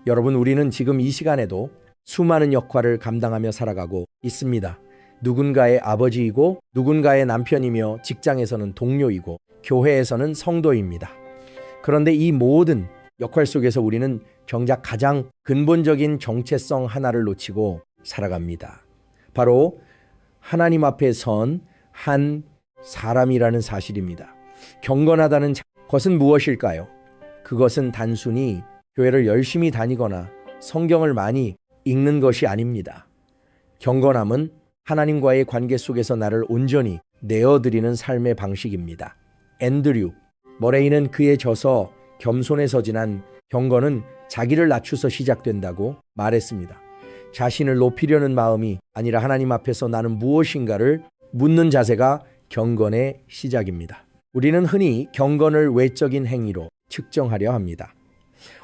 여러분, 우리는 지금 이 시간에도 수많은 역할을 감당하며 살아가고 있습니다. 누군가의 아버지이고 누군가의 남편이며 직장에서는 동료이고 교회에서는 성도입니다. 그런데 이 모든 역할 속에서 우리는 정작 가장 근본적인 정체성 하나를 놓치고 살아갑니다. 바로 하나님 앞에 선 한 사람이라는 사실입니다. 경건하다는 것은 무엇일까요? 그것은 단순히 교회를 열심히 다니거나 성경을 많이 읽는 것이 아닙니다. 경건함은 하나님과의 관계 속에서 나를 온전히 내어드리는 삶의 방식입니다. 앤드류 머레이는 그의 저서 겸손에 서진한 경건은 자기를 낮추서 시작된다고 말했습니다. 자신을 높이려는 마음이 아니라 하나님 앞에서 나는 무엇인가를 묻는 자세가 경건의 시작입니다. 우리는 흔히 경건을 외적인 행위로 측정하려 합니다.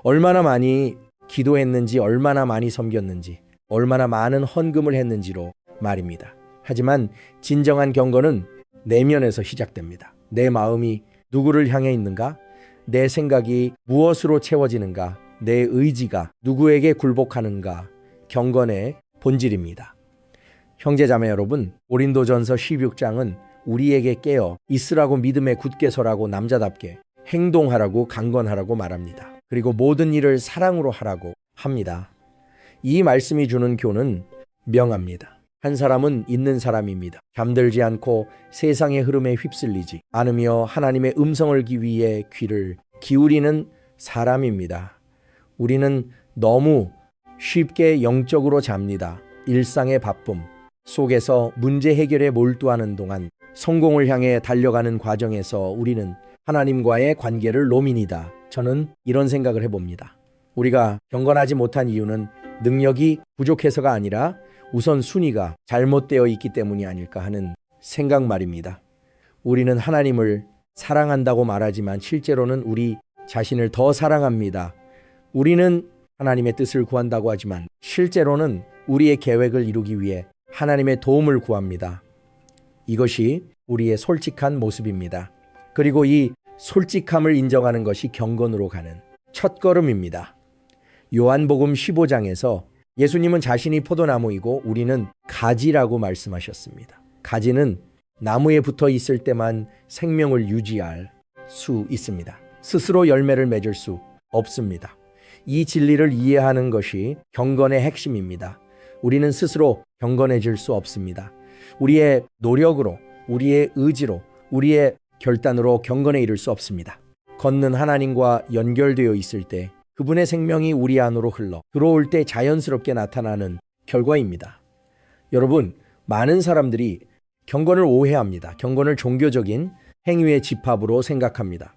얼마나 많이 기도했는지, 얼마나 많이 섬겼는지, 얼마나 많은 헌금을 했는지로 말입니다. 하지만 진정한 경건은 내면에서 시작됩니다. 내 마음이 누구를 향해 있는가? 내 생각이 무엇으로 채워지는가? 내 의지가 누구에게 굴복하는가? 경건의 본질입니다. 형제자매 여러분, 고린도전서 16장은 우리에게 깨어 있으라고 믿음에 굳게 서라고 남자답게 행동하라고 강건하라고 말합니다. 그리고 모든 일을 사랑으로 하라고 합니다. 이 말씀이 주는 교훈은 명합니다. 한 사람은 있는 사람입니다. 잠들지 않고 세상의 흐름에 휩쓸리지 않으며 하나님의 음성을 듣기 위해 귀를 기울이는 사람입니다. 우리는 너무 쉽게 영적으로 잡니다. 일상의 바쁨 속에서 문제 해결에 몰두하는 동안 성공을 향해 달려가는 과정에서 우리는 하나님과의 관계를 놓습니다. 저는 이런 생각을 해봅니다. 우리가 경건하지 못한 이유는 능력이 부족해서가 아니라 우선 순위가 잘못되어 있기 때문이 아닐까 하는 생각 말입니다. 우리는 하나님을 사랑한다고 말하지만 실제로는 우리 자신을 더 사랑합니다. 우리는 하나님의 뜻을 구한다고 하지만 실제로는 우리의 계획을 이루기 위해 하나님의 도움을 구합니다. 이것이 우리의 솔직한 모습입니다. 그리고 이 솔직함을 인정하는 것이 경건으로 가는 첫걸음입니다. 요한복음 15장에서 예수님은 자신이 포도나무이고 우리는 가지라고 말씀하셨습니다. 가지는 나무에 붙어 있을 때만 생명을 유지할 수 있습니다. 스스로 열매를 맺을 수 없습니다. 이 진리를 이해하는 것이 경건의 핵심입니다. 우리는 스스로 경건해질 수 없습니다. 우리의 노력으로, 우리의 의지로, 우리의 결단으로 경건에 이를 수 없습니다. 걷는 하나님과 연결되어 있을 때 그분의 생명이 우리 안으로 흘러 들어올 때 자연스럽게 나타나는 결과입니다. 여러분, 많은 사람들이 경건을 오해합니다. 경건을 종교적인 행위의 집합으로 생각합니다.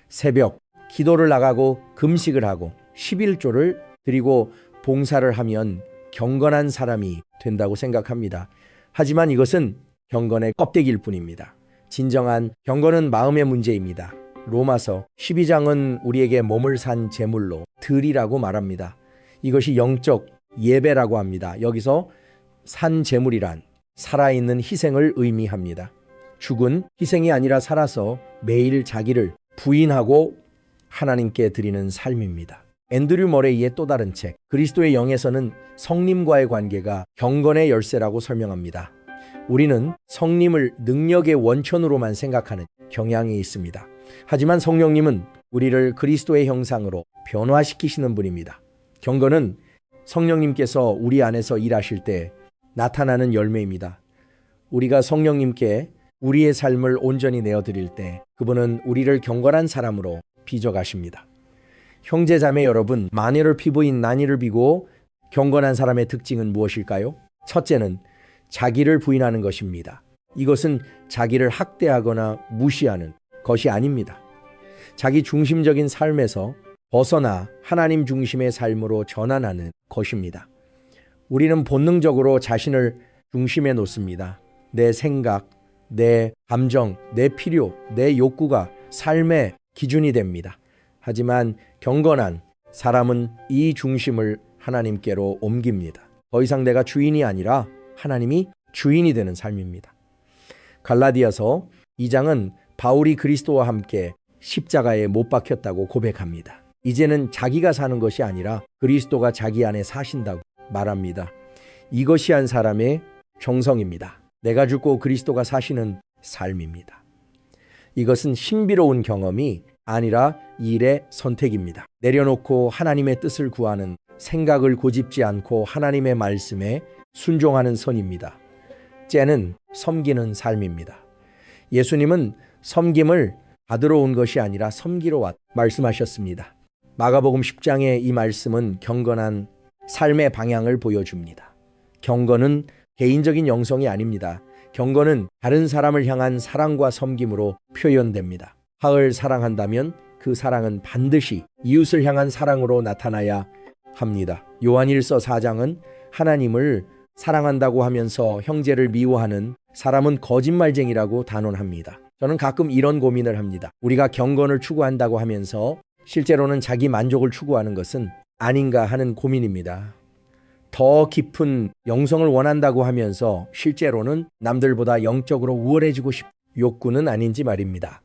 새벽 기도를 나가고 금식을 하고 11조를 드리고 봉사를 하면 경건한 사람이 된다고 생각합니다. 하지만 이것은 경건의 껍데기일 뿐입니다. 진정한 경건은 마음의 문제입니다. 로마서 12장은 우리에게 몸을 산 제물로 드리라고 말합니다. 이것이 영적 예배라고 합니다. 여기서 산 제물이란 살아있는 희생을 의미합니다. 죽은 희생이 아니라 살아서 매일 자기를 부인하고 하나님께 드리는 삶입니다. 앤드류 머레이의 또 다른 책 그리스도의 영에서는 성님과의 관계가 경건의 열쇠라고 설명합니다. 우리는 성님을 능력의 원천으로만 생각하는 경향이 있습니다. 하지만 성령님은 우리를 그리스도의 형상으로 변화시키시는 분입니다. 경건은 성령님께서 우리 안에서 일하실 때 나타나는 열매입니다. 우리가 성령님께 우리의 삶을 온전히 내어드릴 때 그분은 우리를 경건한 사람으로 빚어가십니다. 형제자매 여러분, 마녀를 피부인 난이를 비고 경건한 사람의 특징은 무엇일까요? 첫째는 자기를 부인하는 것입니다. 이것은 자기를 학대하거나 무시하는 것이 아닙니다. 자기 중심적인 삶에서 벗어나 하나님 중심의 삶으로 전환하는 것입니다. 우리는 본능적으로 자신을 중심에 놓습니다. 내 생각, 내 감정, 내 필요, 내 욕구가 삶의 기준이 됩니다. 하지만 경건한 사람은 이 중심을 하나님께로 옮깁니다. 더 이상 내가 주인이 아니라 하나님이 주인이 되는 삶입니다. 갈라디아서 2장은 바울이 그리스도와 함께 십자가에 못 박혔다고 고백합니다. 이제는 자기가 사는 것이 아니라 그리스도가 자기 안에 사신다고 말합니다. 이것이 한 사람의 정성입니다. 내가 죽고 그리스도가 사시는 삶입니다. 이것은 신비로운 경험이 아니라 일의 선택입니다. 내려놓고 하나님의 뜻을 구하는, 생각을 고집지 않고 하나님의 말씀에 순종하는 선입니다. 째는 섬기는 삶입니다. 예수님은 섬김을 받으러 온 것이 아니라 섬기러 왔다 말씀하셨습니다. 마가복음 10장의 이 말씀은 경건한 삶의 방향을 보여줍니다. 경건은 개인적인 영성이 아닙니다. 경건은 다른 사람을 향한 사랑과 섬김으로 표현됩니다. 화를 사랑한다면 그 사랑은 반드시 이웃을 향한 사랑으로 나타나야 합니다. 요한일서 4장은 하나님을 사랑한다고 하면서 형제를 미워하는 사람은 거짓말쟁이라고 단언합니다. 저는 가끔 이런 고민을 합니다. 우리가 경건을 추구한다고 하면서 실제로는 자기 만족을 추구하는 것은 아닌가 하는 고민입니다. 더 깊은 영성을 원한다고 하면서 실제로는 남들보다 영적으로 우월해지고 싶은 욕구는 아닌지 말입니다.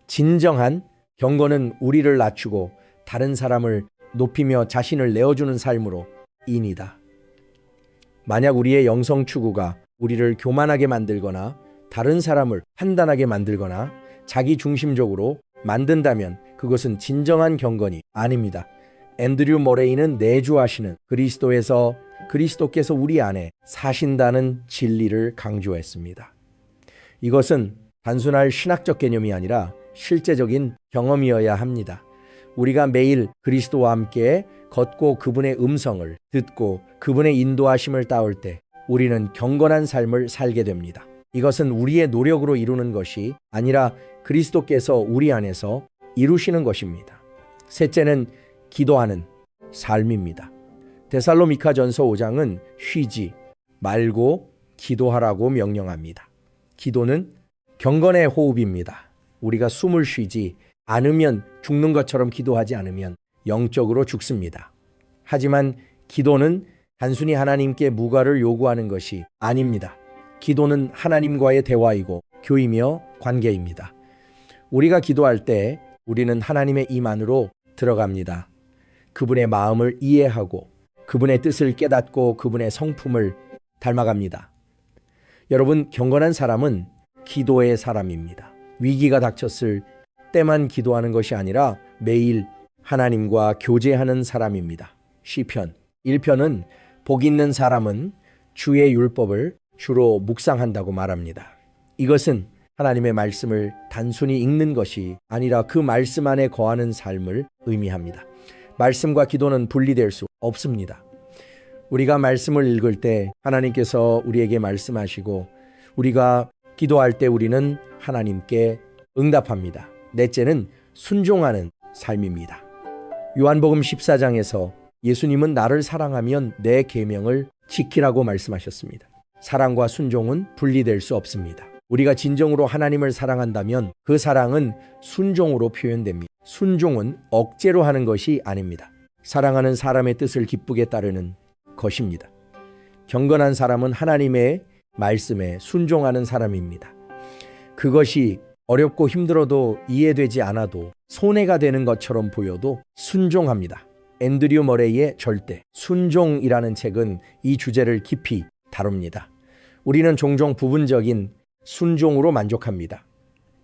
진정한 경건은 우리를 낮추고 다른 사람을 높이며 자신을 내어주는 삶으로 인이다. 만약 우리의 영성 추구가 우리를 교만하게 만들거나 다른 사람을 판단하게 만들거나 자기 중심적으로 만든다면 그것은 진정한 경건이 아닙니다. 앤드류 모레이는 내주하시는 그리스도에서 그리스도께서 우리 안에 사신다는 진리를 강조했습니다. 이것은 단순한 신학적 개념이 아니라 실제적인 경험이어야 합니다. 우리가 매일 그리스도와 함께 걷고 그분의 음성을 듣고 그분의 인도하심을 따를 때 우리는 경건한 삶을 살게 됩니다. 이것은 우리의 노력으로 이루는 것이 아니라 그리스도께서 우리 안에서 이루시는 것입니다. 셋째는 기도하는 삶입니다. 데살로니가전서 5장은 쉬지 말고 기도하라고 명령합니다. 기도는 경건의 호흡입니다. 우리가 숨을 쉬지 않으면 죽는 것처럼 기도하지 않으면 영적으로 죽습니다. 하지만 기도는 단순히 하나님께 무과를 요구하는 것이 아닙니다. 기도는 하나님과의 대화이고 교이며 관계입니다. 우리가 기도할 때 우리는 하나님의 임 안으로 들어갑니다. 그분의 마음을 이해하고 그분의 뜻을 깨닫고 그분의 성품을 닮아갑니다. 여러분, 경건한 사람은 기도의 사람입니다. 위기가 닥쳤을 때만 기도하는 것이 아니라 매일 하나님과 교제하는 사람입니다. 시편 1편은 복 있는 사람은 주의 율법을 주로 묵상한다고 말합니다. 이것은 하나님의 말씀을 단순히 읽는 것이 아니라 그 말씀 안에 거하는 삶을 의미합니다. 말씀과 기도는 분리될 수 없습니다. 우리가 말씀을 읽을 때 하나님께서 우리에게 말씀하시고 우리가 기도할 때 우리는 하나님께 응답합니다. 넷째는 순종하는 삶입니다. 요한복음 14장에서 예수님은 나를 사랑하면 내 계명을 지키라고 말씀하셨습니다. 사랑과 순종은 분리될 수 없습니다. 우리가 진정으로 하나님을 사랑한다면 그 사랑은 순종으로 표현됩니다. 순종은 억제로 하는 것이 아닙니다. 사랑하는 사람의 뜻을 기쁘게 따르는 것입니다. 경건한 사람은 하나님의 말씀에 순종하는 사람입니다. 그것이 어렵고 힘들어도 이해되지 않아도 손해가 되는 것처럼 보여도 순종합니다. 앤드류 머레이의 절대 순종이라는 책은 이 주제를 깊이 다룹니다. 우리는 종종 부분적인 순종으로 만족합니다.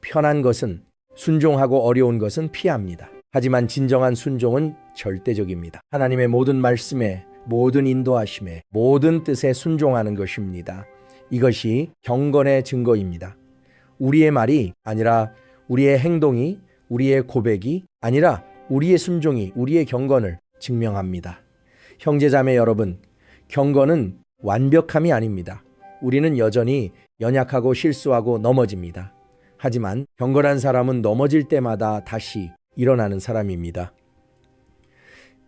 편한 것은 순종하고 어려운 것은 피합니다. 하지만 진정한 순종은 절대적입니다. 하나님의 모든 말씀에, 모든 인도하심에, 모든 뜻에 순종하는 것입니다. 이것이 경건의 증거입니다. 우리의 말이 아니라 우리의 행동이, 우리의 고백이 아니라 우리의 순종이 우리의 경건을 증명합니다. 형제자매 여러분, 경건은 완벽함이 아닙니다. 우리는 여전히 연약하고 실수하고 넘어집니다. 하지만 경건한 사람은 넘어질 때마다 다시 일어나는 사람입니다.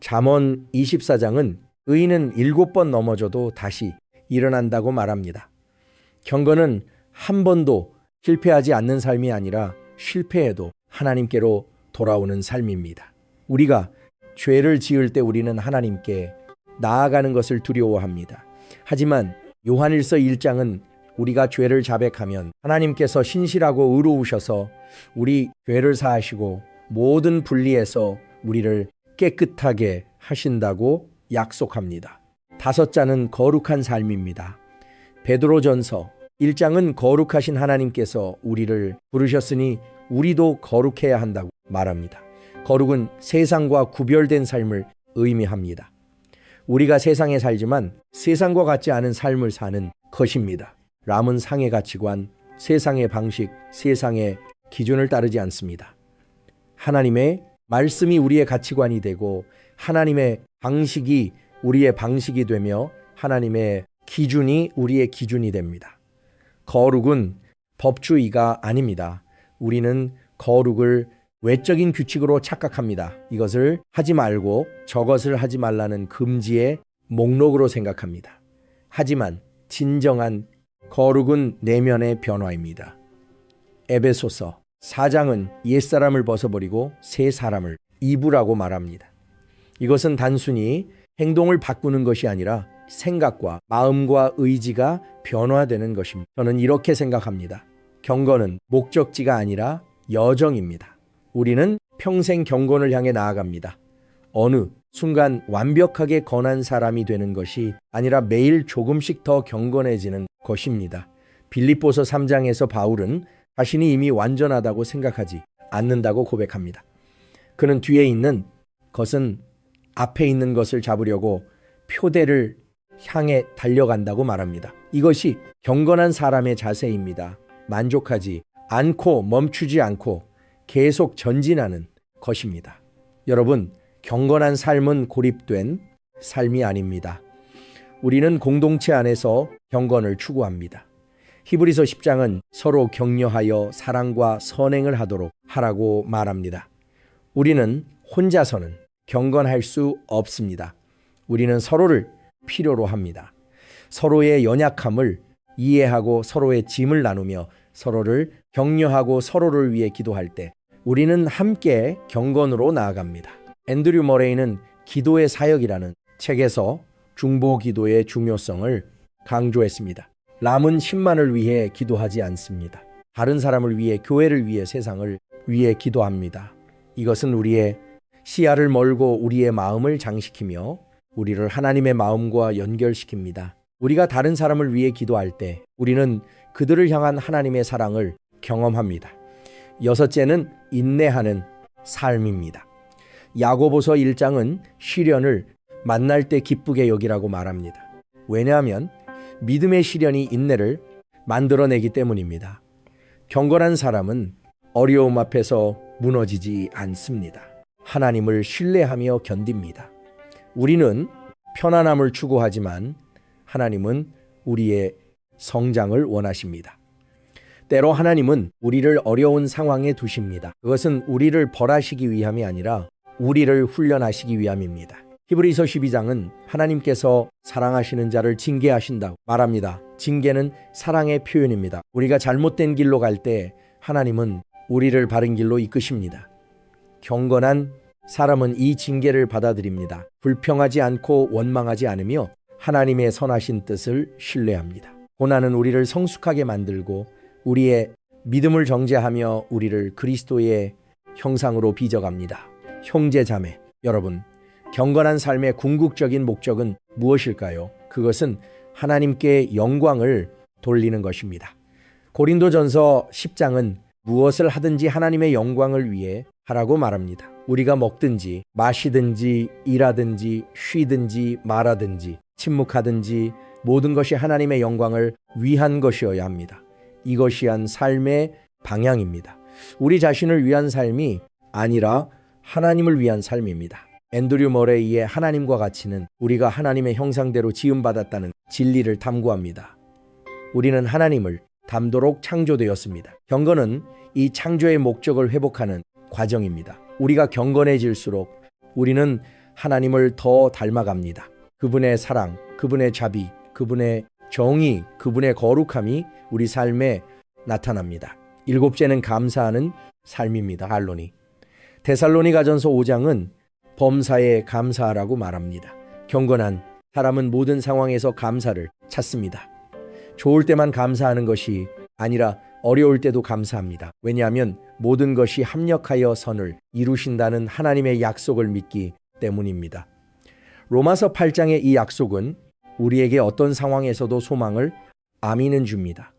잠언 24장은 의인은 7번 넘어져도 다시 일어난다고 말합니다. 경건은 한 번도 실패하지 않는 삶이 아니라 실패해도 하나님께로 돌아오는 삶입니다. 우리가 죄를 지을 때 우리는 하나님께 나아가는 것을 두려워합니다. 하지만 요한일서 1장은 우리가 죄를 자백하면 하나님께서 신실하고 의로우셔서 우리 죄를 사하시고 모든 불의에서 우리를 깨끗하게 하신다고 약속합니다. 다섯 자는 거룩한 삶입니다. 베드로전서 1장은 거룩하신 하나님께서 우리를 부르셨으니 우리도 거룩해야 한다고 말합니다. 거룩은 세상과 구별된 삶을 의미합니다. 우리가 세상에 살지만 세상과 같지 않은 삶을 사는 것입니다. 람은 상의 가치관, 세상의 방식, 세상의 기준을 따르지 않습니다. 하나님의 말씀이 우리의 가치관이 되고 하나님의 방식이 우리의 방식이 되며 하나님의 기준이 우리의 기준이 됩니다. 거룩은 법주의가 아닙니다. 우리는 거룩을 외적인 규칙으로 착각합니다. 이것을 하지 말고 저것을 하지 말라는 금지의 목록으로 생각합니다. 하지만 진정한 거룩은 내면의 변화입니다. 에베소서 4장은 옛사람을 벗어버리고 새 사람을 입으라고 말합니다. 이것은 단순히 행동을 바꾸는 것이 아니라 생각과 마음과 의지가 변화되는 것입니다. 저는 이렇게 생각합니다. 경건은 목적지가 아니라 여정입니다. 우리는 평생 경건을 향해 나아갑니다. 어느 순간 완벽하게 건한 사람이 되는 것이 아니라 매일 조금씩 더 경건해지는 것입니다. 빌립보서 3장에서 바울은 자신이 이미 완전하다고 생각하지 않는다고 고백합니다. 그는 뒤에 있는 것은 앞에 있는 것을 잡으려고 표대를 향해 달려간다고 말합니다. 이것이 경건한 사람의 자세입니다. 만족하지 않고 멈추지 않고 계속 전진하는 것입니다. 여러분, 경건한 삶은 고립된 삶이 아닙니다. 우리는 공동체 안에서 경건을 추구합니다. 히브리서 10장은 서로 격려하여 사랑과 선행을 하도록 하라고 말합니다. 우리는 혼자서는 경건할 수 없습니다. 우리는 서로를 필요로 합니다. 서로의 연약함을 이해하고 서로의 짐을 나누며 서로를 격려하고 서로를 위해 기도할 때 우리는 함께 경건으로 나아갑니다. 앤드류 머레이는 기도의 사역이라는 책에서 중보 기도의 중요성을 강조했습니다. 람은 10만을 위해 기도하지 않습니다. 다른 사람을 위해, 교회를 위해, 세상을 위해 기도합니다. 이것은 우리의 시야를 멀고 우리의 마음을 장식히며 우리를 하나님의 마음과 연결시킵니다. 우리가 다른 사람을 위해 기도할 때 우리는 그들을 향한 하나님의 사랑을 경험합니다. 여섯째는 인내하는 삶입니다. 야고보서 1장은 시련을 만날 때 기쁘게 여기라고 말합니다. 왜냐하면 믿음의 시련이 인내를 만들어내기 때문입니다. 경건한 사람은 어려움 앞에서 무너지지 않습니다. 하나님을 신뢰하며 견딥니다. 우리는 편안함을 추구하지만 하나님은 우리의 성장을 원하십니다. 때로 하나님은 우리를 어려운 상황에 두십니다. 그것은 우리를 벌하시기 위함이 아니라 우리를 훈련하시기 위함입니다. 히브리서 12장은 하나님께서 사랑하시는 자를 징계하신다고 말합니다. 징계는 사랑의 표현입니다. 우리가 잘못된 길로 갈 때 하나님은 우리를 바른 길로 이끄십니다. 경건한 사람은 이 징계를 받아들입니다. 불평하지 않고 원망하지 않으며 하나님의 선하신 뜻을 신뢰합니다. 고난은 우리를 성숙하게 만들고 우리의 믿음을 정죄하며 우리를 그리스도의 형상으로 빚어갑니다. 형제 자매 여러분, 경건한 삶의 궁극적인 목적은 무엇일까요? 그것은 하나님께 영광을 돌리는 것입니다. 고린도전서 10장은 무엇을 하든지 하나님의 영광을 위해 하라고 말합니다. 우리가 먹든지 마시든지 일하든지 쉬든지 말하든지 침묵하든지 모든 것이 하나님의 영광을 위한 것이어야 합니다. 이것이 한 삶의 방향입니다. 우리 자신을 위한 삶이 아니라 하나님을 위한 삶입니다. 앤드류 머레이의 하나님과 가치는 우리가 하나님의 형상대로 지음받았다는 진리를 탐구합니다. 우리는 하나님을 닮도록 창조되었습니다. 경건은 이 창조의 목적을 회복하는 과정입니다. 우리가 경건해질수록 우리는 하나님을 더 닮아갑니다. 그분의 사랑, 그분의 자비, 그분의 정의, 그분의 거룩함이 우리 삶에 나타납니다. 일곱째는 감사하는 삶입니다. 반론이. 데살로니가전서 5장은 범사에 감사하라고 말합니다. 경건한 사람은 모든 상황에서 감사를 찾습니다. 좋을 때만 감사하는 것이 아니라 어려울 때도 감사합니다. 왜냐하면 모든 것이 합력하여 선을 이루신다는 하나님의 약속을 믿기 때문입니다. 로마서 8장의 이 약속은 우리에게 어떤 상황에서도 소망을 아미는 줍니다.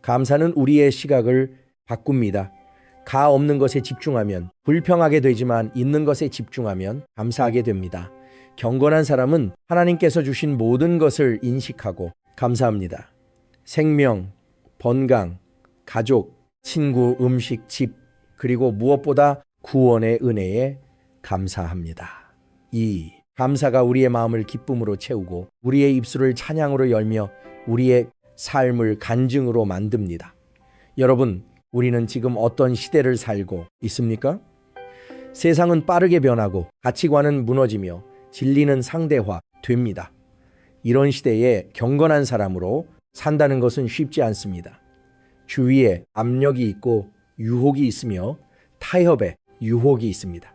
감사는 우리의 시각을 바꿉니다. 가 없는 것에 집중하면 불평하게 되지만 있는 것에 집중하면 감사하게 됩니다. 경건한 사람은 하나님께서 주신 모든 것을 인식하고 감사합니다. 생명, 건강, 가족, 친구, 음식, 집, 그리고 무엇보다 구원의 은혜에 감사합니다. 2. 감사가 우리의 마음을 기쁨으로 채우고 우리의 입술을 찬양으로 열며 우리의 삶을 간증으로 만듭니다. 여러분, 우리는 지금 어떤 시대를 살고 있습니까? 세상은 빠르게 변하고 가치관은 무너지며 진리는 상대화됩니다. 이런 시대에 경건한 사람으로 산다는 것은 쉽지 않습니다. 주위에 압력이 있고 유혹이 있으며 타협의 유혹이 있습니다.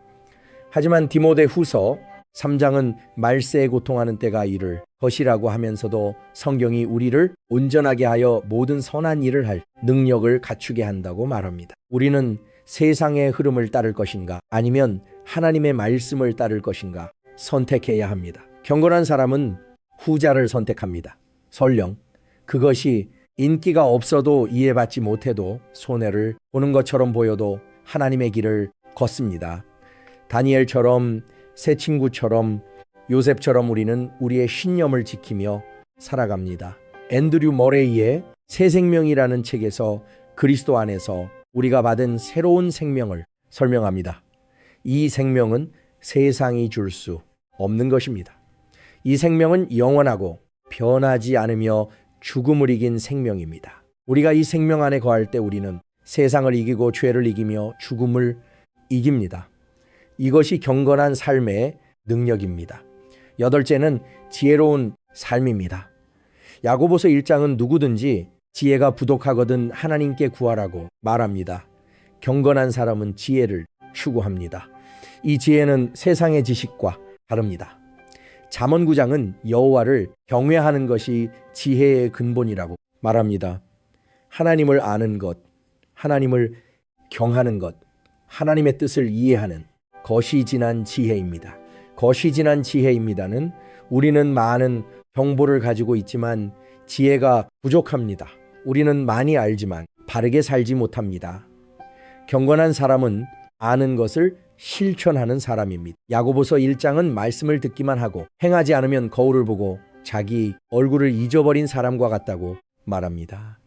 하지만 디모데후서 3장은 말세에 고통하는 때가 이를 것이라고 하면서도 성경이 우리를 온전하게 하여 모든 선한 일을 할 능력을 갖추게 한다고 말합니다. 우리는 세상의 흐름을 따를 것인가 아니면 하나님의 말씀을 따를 것인가 선택해야 합니다. 경건한 사람은 후자를 선택합니다. 설령 그것이 인기가 없어도 이해받지 못해도 손해를 보는 것처럼 보여도 하나님의 길을 걷습니다. 다니엘처럼 새 친구처럼 요셉처럼 우리는 우리의 신념을 지키며 살아갑니다. 앤드류 머레이의 새 생명이라는 책에서 그리스도 안에서 우리가 받은 새로운 생명을 설명합니다. 이 생명은 세상이 줄 수 없는 것입니다. 이 생명은 영원하고 변하지 않으며 죽음을 이긴 생명입니다. 우리가 이 생명 안에 거할 때 우리는 세상을 이기고 죄를 이기며 죽음을 이깁니다. 이것이 경건한 삶의 능력입니다. 8째는 지혜로운 삶입니다. 야고보서 1장은 누구든지 지혜가 부족하거든 하나님께 구하라고 말합니다. 경건한 사람은 지혜를 추구합니다. 이 지혜는 세상의 지식과 다릅니다. 잠언 9장은 여호와를 경외하는 것이 지혜의 근본이라고 말합니다. 하나님을 아는 것, 하나님을 경하는 것, 하나님의 뜻을 이해하는 것이 지난 지혜입니다. 것이 지난 지혜입니다는 우리는 많은 정보를 가지고 있지만 지혜가 부족합니다. 우리는 많이 알지만 바르게 살지 못합니다. 경건한 사람은 아는 것을 실천하는 사람입니다. 야고보서 1장은 말씀을 듣기만 하고 행하지 않으면 거울을 보고 자기 얼굴을 잊어버린 사람과 같다고 말합니다.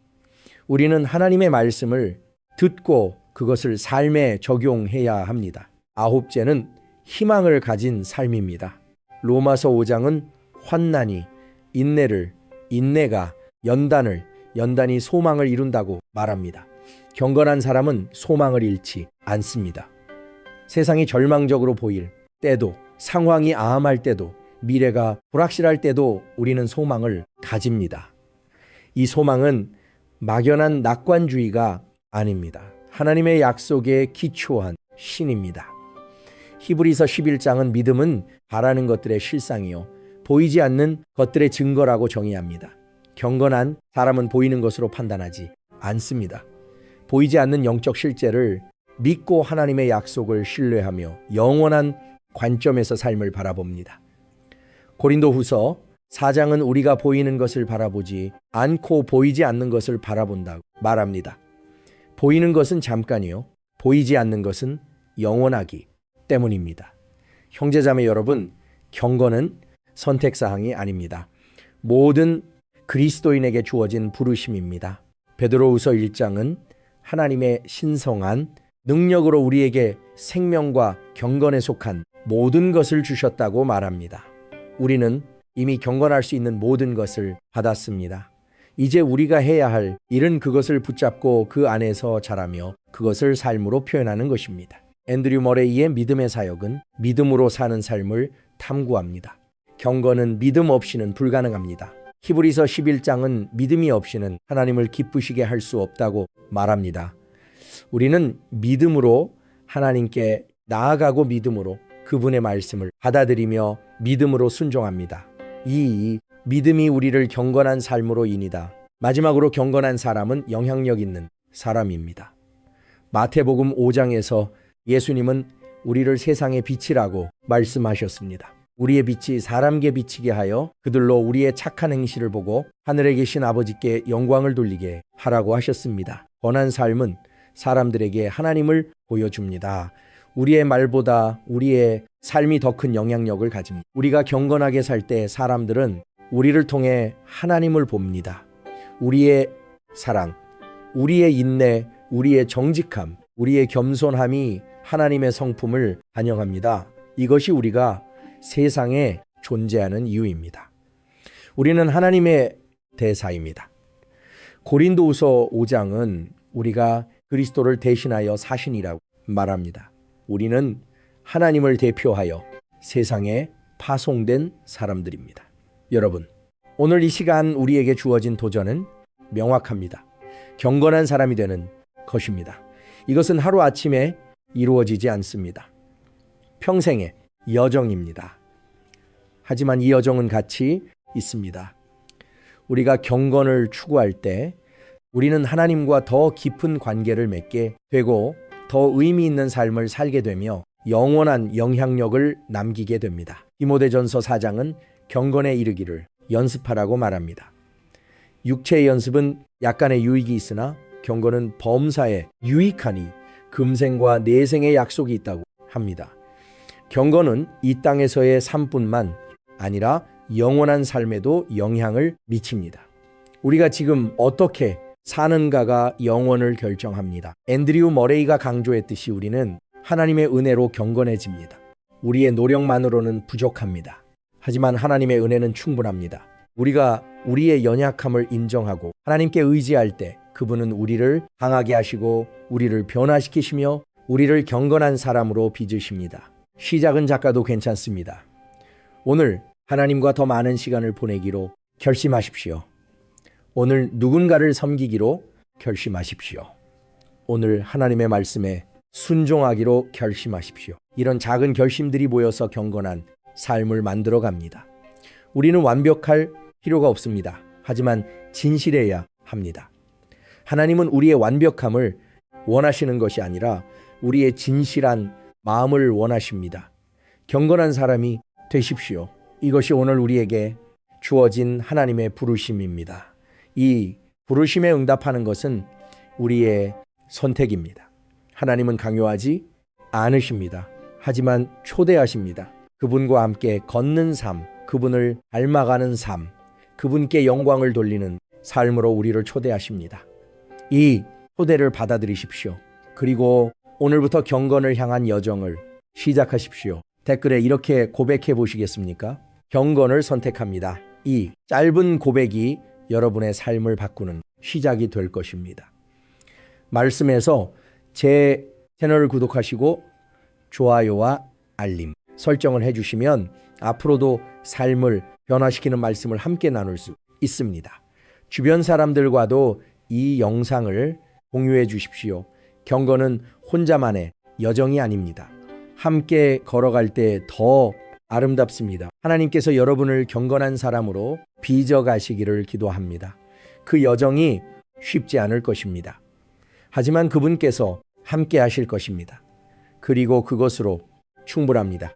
우리는 하나님의 말씀을 듣고 그것을 삶에 적용해야 합니다. 9째는 희망을 가진 삶입니다. 로마서 5장은 환난이 인내를, 인내가 연단이 소망을 이룬다고 말합니다. 경건한 사람은 소망을 잃지 않습니다. 세상이 절망적으로 보일 때도, 상황이 암할 때도, 미래가 불확실할 때도 우리는 소망을 가집니다. 이 소망은 막연한 낙관주의가 아닙니다. 하나님의 약속에 기초한 신입니다. 히브리서 11장은 믿음은 바라는 것들의 실상이요 보이지 않는 것들의 증거라고 정의합니다. 경건한 사람은 보이는 것으로 판단하지 않습니다. 보이지 않는 영적 실제를 믿고 하나님의 약속을 신뢰하며 영원한 관점에서 삶을 바라봅니다. 고린도후서 4장은 우리가 보이는 것을 바라보지 않고 보이지 않는 것을 바라본다고 말합니다. 보이는 것은 잠깐이요 보이지 않는 것은 영원하기 때문입니다. 형제자매 여러분, 경건은 선택사항이 아닙니다. 모든 그리스도인에게 주어진 부르심입니다. 베드로후서 1장은 하나님의 신성한 능력으로 우리에게 생명과 경건에 속한 모든 것을 주셨다고 말합니다. 우리는 이미 경건할 수 있는 모든 것을 받았습니다. 이제 우리가 해야 할 일은 그것을 붙잡고 그 안에서 자라며 그것을 삶으로 표현하는 것입니다. 앤드류 머레이의 믿음의 사역은 믿음으로 사는 삶을 탐구합니다. 경건은 믿음 없이는 불가능합니다. 히브리서 11장은 믿음이 없이는 하나님을 기쁘시게 할 수 없다고 말합니다. 우리는 믿음으로 하나님께 나아가고 믿음으로 그분의 말씀을 받아들이며 믿음으로 순종합니다. 이 믿음이 우리를 경건한 삶으로 인이다. 마지막으로 경건한 사람은 영향력 있는 사람입니다. 마태복음 5장에서 예수님은 우리를 세상의 빛이라고 말씀하셨습니다. 우리의 빛이 사람께 비치게 하여 그들로 우리의 착한 행실을 보고 하늘에 계신 아버지께 영광을 돌리게 하라고 하셨습니다. 선한 삶은 사람들에게 하나님을 보여줍니다. 우리의 말보다 우리의 삶이 더 큰 영향력을 가집니다. 우리가 경건하게 살 때 사람들은 우리를 통해 하나님을 봅니다. 우리의 사랑, 우리의 인내, 우리의 정직함, 우리의 겸손함이 하나님의 성품을 반영합니다. 이것이 우리가 세상에 존재하는 이유입니다. 우리는 하나님의 대사입니다. 고린도후서 5장은 우리가 그리스도를 대신하여 사신이라고 말합니다. 우리는 하나님을 대표하여 세상에 파송된 사람들입니다. 여러분, 오늘 이 시간 우리에게 주어진 도전은 명확합니다. 경건한 사람이 되는 것입니다. 이것은 하루아침에 이루어지지 않습니다. 평생의 여정입니다. 하지만 이 여정은 같이 있습니다. 우리가 경건을 추구할 때 우리는 하나님과 더 깊은 관계를 맺게 되고 더 의미 있는 삶을 살게 되며 영원한 영향력을 남기게 됩니다. 디모데전서 4장은 경건에 이르기를 연습하라고 말합니다. 육체의 연습은 약간의 유익이 있으나 경건은 범사에 유익하니 금생과 내생의 약속이 있다고 합니다. 경건은 이 땅에서의 삶뿐만 아니라 영원한 삶에도 영향을 미칩니다. 우리가 지금 어떻게 사는가가 영원을 결정합니다. 앤드류 머레이가 강조했듯이 우리는 하나님의 은혜로 경건해집니다. 우리의 노력만으로는 부족합니다. 하지만 하나님의 은혜는 충분합니다. 우리가 우리의 연약함을 인정하고 하나님께 의지할 때 그분은 우리를 강하게 하시고 우리를 변화시키시며 우리를 경건한 사람으로 빚으십니다. 시작은 작아도 괜찮습니다. 오늘 하나님과 더 많은 시간을 보내기로 결심하십시오. 오늘 누군가를 섬기기로 결심하십시오. 오늘 하나님의 말씀에 순종하기로 결심하십시오. 이런 작은 결심들이 모여서 경건한 삶을 만들어 갑니다. 우리는 완벽할 필요가 없습니다. 하지만 진실해야 합니다. 하나님은 우리의 완벽함을 원하시는 것이 아니라 우리의 진실한 마음을 원하십니다. 경건한 사람이 되십시오. 이것이 오늘 우리에게 주어진 하나님의 부르심입니다. 이 부르심에 응답하는 것은 우리의 선택입니다. 하나님은 강요하지 않으십니다. 하지만 초대하십니다. 그분과 함께 걷는 삶, 그분을 닮아가는 삶, 그분께 영광을 돌리는 삶으로 우리를 초대하십니다. 이 초대를 받아들이십시오. 그리고 오늘부터 경건을 향한 여정을 시작하십시오. 댓글에 이렇게 고백해 보시겠습니까? 경건을 선택합니다. 이 짧은 고백이 여러분의 삶을 바꾸는 시작이 될 것입니다. 말씀에서 제 채널을 구독하시고 좋아요와 알림 설정을 해주시면 앞으로도 삶을 변화시키는 말씀을 함께 나눌 수 있습니다. 주변 사람들과도 이 영상을 공유해 주십시오. 경건은 혼자만의 여정이 아닙니다. 함께 걸어갈 때 더 아름답습니다. 하나님께서 여러분을 경건한 사람으로 빚어가시기를 기도합니다. 그 여정이 쉽지 않을 것입니다. 하지만 그분께서 함께 하실 것입니다. 그리고 그것으로 충분합니다.